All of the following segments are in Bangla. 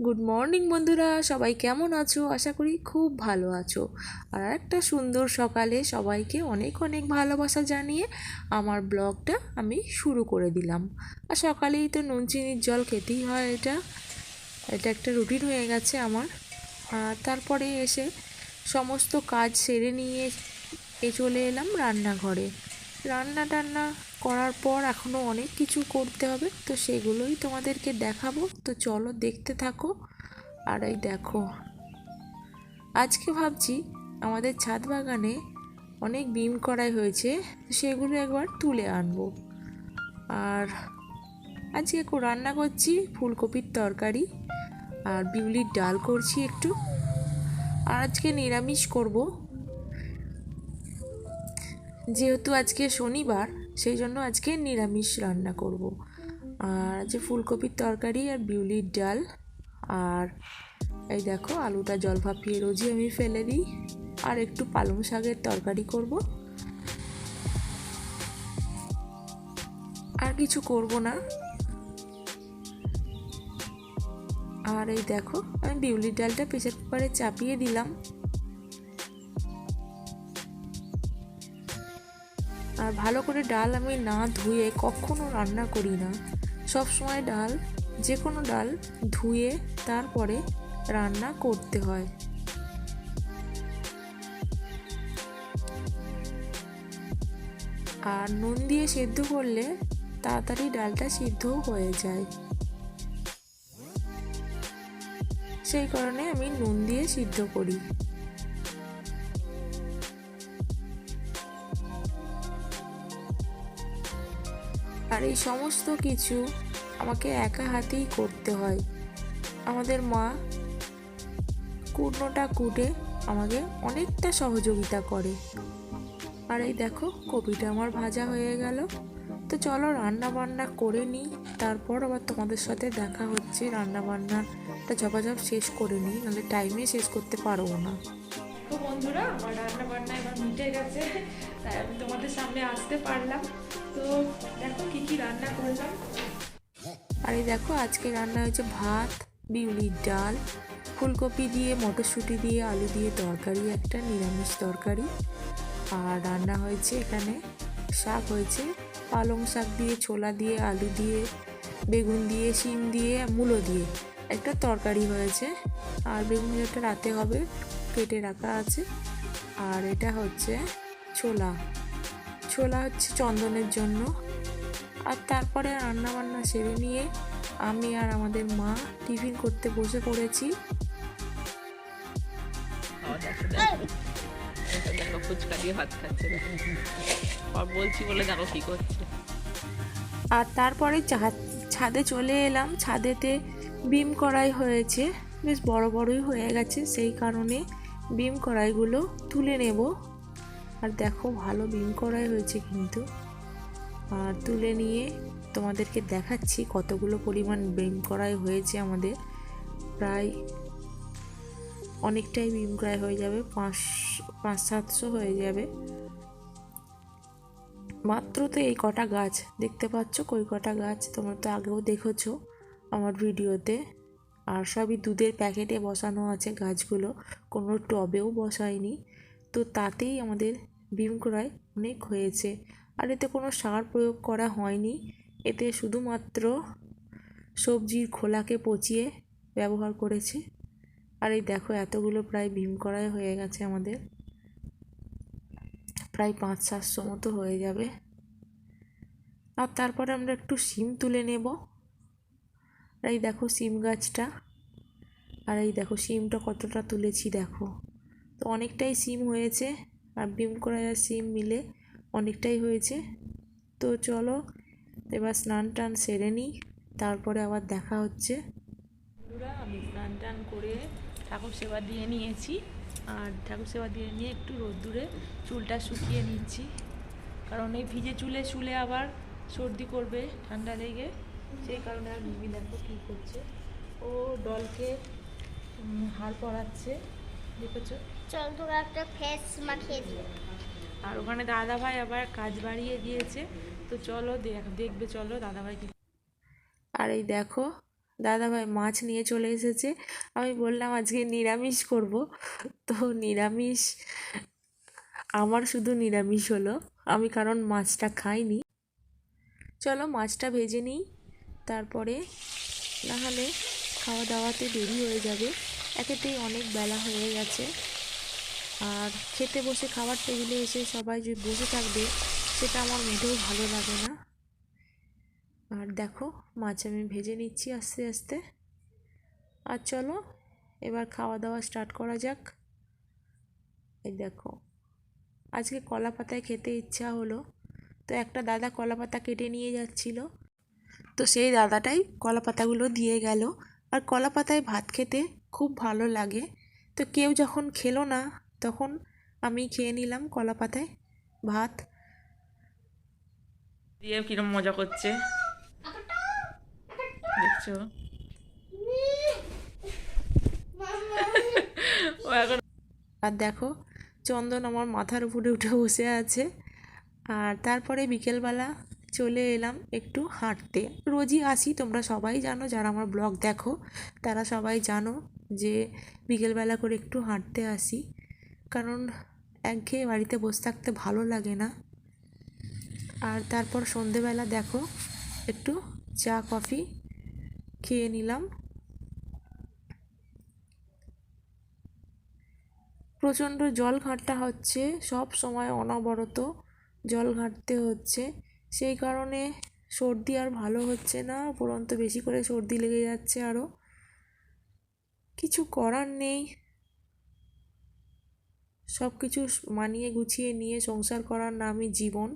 গুড মর্নিং বন্ধুরা, সবাই কেমন আছো? আশা করি খুব ভালো আছো। আর একটা সুন্দর সকালে সবাইকে অনেক অনেক ভালোবাসা জানিয়ে আমার ব্লগটা আমি শুরু করে দিলাম। আর সকালেই তো নুন চিনির জল খেতেই হয়, এটা এটা একটা রুটিন হয়ে গেছে আমার। আর তারপরে এসে সমস্ত কাজ সেরে নিয়ে চলে এলাম রান্নাঘরে। রান্না টান্না করার পর এখনও অনেক কিছু করতে হবে, তো সেগুলোই তোমাদেরকে দেখাবো। তো চলো দেখতে থাকো। আর এই দেখো, আজকে ভাবছি আমাদের ছাদ বাগানে অনেক বিম করাই হয়েছে, সেগুলো একবার তুলে আনবো। আর আজকে রান্না করছি ফুলকপির তরকারি আর বিউলির ডাল করছি একটু। আর আজকে নিরামিষ করব, যেহেতু আজকে শনিবার, সেই জন্য আজকে নিরামিষ রান্না করব। আর যে ফুলকপির তরকারি আর বিউলির ডাল, আর এই দেখো আলুটা জল ভাপিয়ে রোজই আমি ফেলে দিই। আর একটু পালং শাকের তরকারি করব, আর কিছু করব না। আর এই দেখো আমি বিউলির ডালটা প্রেসার কুকারে চাপিয়ে দিলাম। আর ভালো করে ডাল আমি না ধুয়ে কখনো রান্না করি না। সব সময় ডাল, যে কোনো ডাল ধুয়ে তারপরে রান্না করতে হয়। আর নুন দিয়ে সেদ্ধ করলে তাড়াতাড়ি ডালটা সিদ্ধও হয়ে যায়, সেই কারণে আমি নুন দিয়ে সিদ্ধ করি। আর এই সমস্ত কিছু আমাকে একা হাতেই করতে হয়। আমাদের মা কুটনোটা কুটে আমাকে অনেকটা সহযোগিতা করে। আর এই দেখো কপিটা আমার ভাজা হয়ে গেল। তো চলো রান্না বান্না করে নিই, তারপর আবার তোমাদের সাথে দেখা হচ্ছে। রান্না বান্নাটা ঝপাঝপ শেষ করে নিই, নাহলে টাইমে শেষ করতে পারবো না। তো বন্ধুরা, আমার রান্না বান্না এবার মিটে গেছে, তাই আমি তোমাদের সামনে আসতে পারলাম। তো দেখো কি কি রান্না করলাম। আর এই দেখো আজকে রান্না হয়েছে ভাত, বিউলির ডাল, ফুলকপি দিয়ে মটরশুঁটি দিয়ে আলু দিয়ে তরকারি, একটা নিরামিষ তরকারি। আর রান্না হয়েছে এখানে শাক হয়েছে, পালং শাক দিয়ে, ছোলা দিয়ে, আলু দিয়ে, বেগুন দিয়ে, শিম দিয়ে, মূলো দিয়ে একটা তরকারি হয়েছে। আর বেগুন একটা রাতে হবে, কেটে রাখা আছে। আর এটা হচ্ছে ছোলা, ছোলা হচ্ছে চন্দনের জন্য। আর তারপরে রান্না বান্না সেরে নিয়ে আমি আর আমাদের মা টিফিন করতে বসে পড়েছি। দেখো ফুচকা দিয়ে ভাত খাচ্ছে, বলছি বলে দেখো কি করছে। আর তারপরে ছাদে চলে এলাম। ছাদেতে বিম কড়াই হয়েছে, বেশ বড় বড়ই হয়ে গেছে, সেই কারণে বিম কড়াইগুলো তুলে নেব। আর দেখো ভালো বিম কড়াই হয়েছে কিন্তু। আর তুলে নিয়ে তোমাদেরকে দেখাচ্ছি কতগুলো পরিমাণ বিম কড়াই হয়েছে আমাদের। প্রায় অনেকটাই বিম কড়াই হয়ে যাবে, 500-700 হয়ে যাবে মাত্র। তো এই কটা গাছ দেখতে পাচ্ছ, কই কটা গাছ তোমরা তো আগেও দেখেছো আমার ভিডিওতে। আর সবই দুধের প্যাকেটে বসানো আছে গাছগুলো, কোনো টবেও বসায়নি। তো তাতেই আমাদের বিম কড়াই অনেক হয়েছে। আর এতে কোনো সার প্রয়োগ করা হয়নি, এতে শুধুমাত্র সবজির খোলাকে পচিয়ে ব্যবহার করেছে। আর এই দেখো এতগুলো প্রায় বিম কড়াই হয়ে গেছে আমাদের, প্রায় 500-700 মতো হয়ে যাবে। আর তারপরে আমরা একটু শিম তুলে নেব। আর এই দেখো শিম গাছটা, আর এই দেখো শিমটা কতটা তুলেছি দেখো। তো অনেকটাই শিম হয়েছে, আর বিম কড়াই আর শিম মিলে অনেকটাই হয়েছে। তো চলো এবার স্নান টান সেরে নিই, তারপরে আবার দেখা হচ্ছে। বন্ধুরা, আমি স্নান টান করে ঠাকুর সেবা দিয়ে নিয়েছি। আর ঠাকুর সেবা দিয়ে নিয়ে একটু রোদ্দুরে চুলটা শুকিয়ে নিচ্ছি, কারণ এই ভিজে চুলে শুলে আবার সর্দি করবে, ঠান্ডা লেগে, সেই কারণে। আর মিমি দেখো কী করছে, ও ডলকে হাড় পড়াচ্ছে, দেখেছো? চল তোরা একটা ফেস মাখিয়ে দিও। আর ওখানে দাদাভাই আবার কাজ বাড়িয়ে দিয়েছে, তো চলো দেখবে, চলো দাদাভাই কি। আর এই দেখো দাদাভাই মাছ নিয়ে চলে এসেছে। আমি বললাম আজকে নিরামিষ করব, তো নিরামিষ আমার শুধু নিরামিষ হলো, আমি কারণ মাছটা খাইনি। চলো মাছটা ভেজে নিই, তারপরে নাহলে খাওয়া দাওয়াতে দেরি হয়ে যাবে। একেতেই অনেক বেলা হয়ে গেছে, আর খেতে বসে খাবার টেবিলে এসে সবাই যে বসে থাকবে সেটা আমার মোটেও ভালো লাগে না। আর দেখো মাছ আমি ভেজে নিচ্ছি আস্তে আস্তে। আর চলো এবার খাওয়া দাওয়া স্টার্ট করা যাক। এই দেখো আজকে কলা পাতায় খেতে ইচ্ছা হলো, তো একটা দাদা কলা পাতা কেটে নিয়ে যাচ্ছিল, তো সেই দাদাটাই কলা পাতাগুলো দিয়ে গেল। আর কলা পাতায় ভাত খেতে খুব ভালো লাগে, তো কেউ যখন খেলো না তখন আমি খেয়ে নিলাম কলা পাতায় ভাত। দিয়ে কিরম মজা করছে দেখছো? ও এখন আর দেখো চন্দন আমার মাথার উপরে উঠে বসে আছে। আর তারপরে বিকেলবেলা চলে এলাম একটু হাঁটতে। রোজই আসি, তোমরা সবাই জানো, যারা আমার ব্লগ দেখো তারা সবাই জানো যে বিকেলবেলা করে একটু হাঁটতে আসি, কারণ একঘেয়ে বাড়িতে বসে থাকতে ভালো লাগে না। আর তারপর সন্ধেবেলা দেখো একটু চা কফি খেয়ে নিলাম। প্রচণ্ড জল ঘাঁটটা হচ্ছে, সব সময় অনবরত জল ঘাঁটতে হচ্ছে, সেই কারণে সর্দি আর ভালো হচ্ছে না, উপরন্ত বেশি করে সর্দি লেগে যাচ্ছে আরও। কিছু করার নেই, সব কিছু মানিয়ে গুছিয়ে নিয়ে সংসার করার নামই জীবন।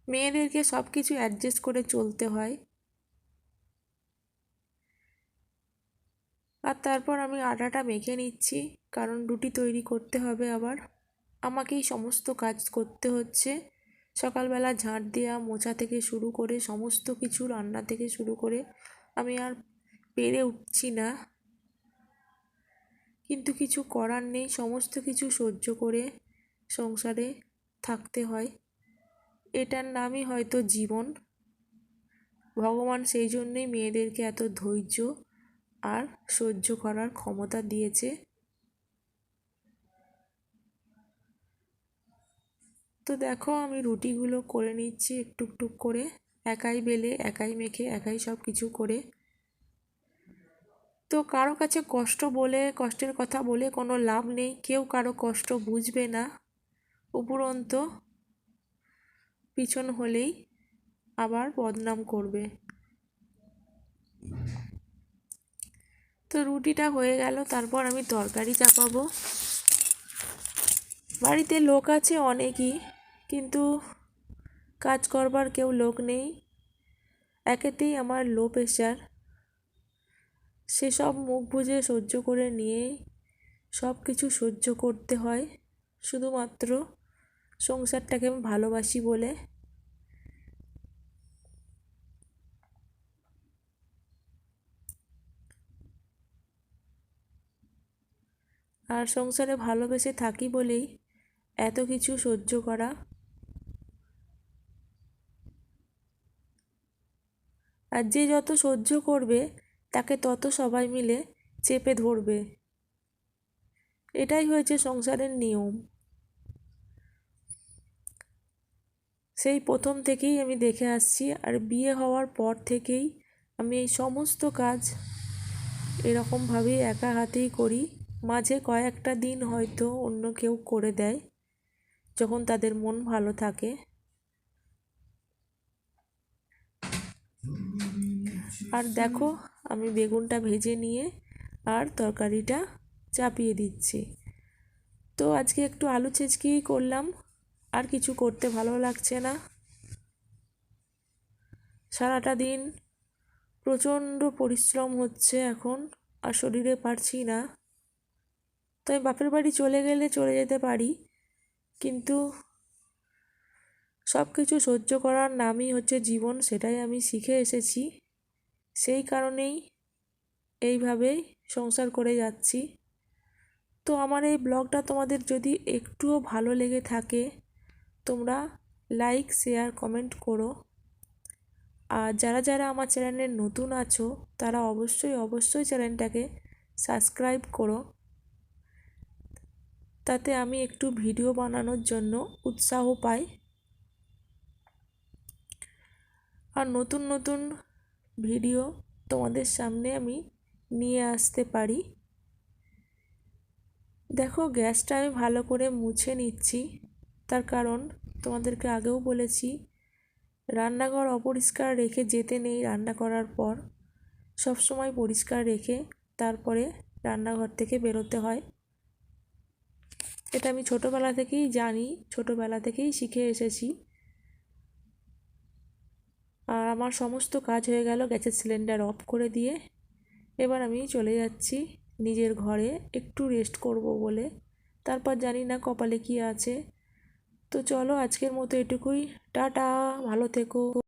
মেয়েদেরকে সব কিছু অ্যাডজাস্ট করে চলতে হয়। আর তারপর আমি আটাটা মেখে নিচ্ছি, কারণ রুটি তৈরি করতে হবে আবার। আমাকেই সমস্ত কাজ করতে হচ্ছে, সকালবেলা ঝাঁট দেওয়া মোছা থেকে শুরু করে সমস্ত কিছু, রান্না থেকে শুরু করে আমি আর পেরে উঠছি না, কিন্তু কিছু করার নেই, সমস্ত কিছু সহ্য করে সংসারে থাকতে হয়। এটার নামই হয়তো জীবন। ভগবান সেই জন্যই মেয়েদেরকে এত ধৈর্য আর সহ্য করার ক্ষমতা দিয়েছে। তো দেখো আমি রুটিগুলো করে নিচ্ছি একটু একটু করে, একাই বেলে একাই মেখে একাই সব কিছু করে। তো কারো কাছে কষ্টের কথা বলে কোনো লাভ নেই, কেউ কারো কষ্ট বুঝবে না, উপরন্ত পিছন হলেই আবার বদনাম করবে। তো রুটিটা হয়ে গেল, তারপর আমি তরকারি চাপাবো। বাড়িতে লোক আছে অনেকই, কিন্তু কাজ করবার কেউ লোক নেই। একেতেই আমার লো প্রেশার, সেসব মুখ বুজে সহ্য করে নিয়ে সব কিছু সহ্য করতে হয়, শুধুমাত্র সংসারটাকে আমি ভালোবাসি বলে। আর সংসারে ভালোবেসে থাকি বলেই এত কিছু সহ্য করা। আর যে যত সহ্য করবে তাকে তত সবাই মিলে চেপে ধরবে, এটাই হয়েছে সংসারের নিয়ম। সেই প্রথম থেকেই আমি দেখে আসছি, আর বিয়ে হওয়ার পর থেকেই আমি এই সমস্ত কাজ এরকমভাবেই একা হাতেই করি। মাঝে কয়েকটা দিন হয়তো অন্য কেউ করে দেয় যখন তাদের মন ভালো থাকে। আর দেখো আমি বেগুনটা ভেজে নিয়ে আর তরকারিটা চাপিয়ে দিচ্ছি। তো আজকে একটু আলু ছেঁচকিই করলাম, আর কিছু করতে ভালো লাগছে না। সারাটা দিন প্রচণ্ড পরিশ্রম হচ্ছে এখন, আর শরীরে পারছি না। তো আমি বাপের বাড়ি চলে গেলে চলে যেতে পারি, কিন্তু সব কিছু সহ্য করার নামই হচ্ছে জীবন, সেটাই আমি শিখে এসেছি। সেই কারণেই এইভাবেই সংসার করে যাচ্ছি। তো আমার এই ব্লগটা তোমাদের যদি একটুও ভালো লেগে থাকে তোমরা লাইক শেয়ার কমেন্ট করো। আর যারা যারা আমার চ্যানেলে নতুন আছো তারা অবশ্যই চ্যানেলটাকে সাবস্ক্রাইব করো, তাতে আমি একটু ভিডিও বানানোর জন্য উৎসাহ পাই আর নতুন নতুন ভিডিও তোমাদের সামনে আমি নিয়ে আসতে পারি। দেখো গ্যাসটা আমি ভালো করে মুছে নিচ্ছি, তার কারণ তোমাদেরকে আগেও বলেছি রান্নাঘর অপরিষ্কার রেখে যেতে নেই। রান্না করার পর সব সময় পরিষ্কার রেখে তারপরে রান্নাঘর থেকে বেরোতে হয়। এটা আমি ছোটোবেলা থেকেই জানি, ছোটোবেলা থেকেই শিখে এসেছি। আর আমার সমস্ত কাজ হয়ে গেল, গ্যাসের সিলিন্ডার অফ করে দিয়ে এবার আমি চলে যাচ্ছি নিজের ঘরে একটু রেস্ট করব বলে। তারপর জানি না কপালে কী আছে। তো চলো আজকের মতো এটুকুই, টাটা, ভালো থেকো।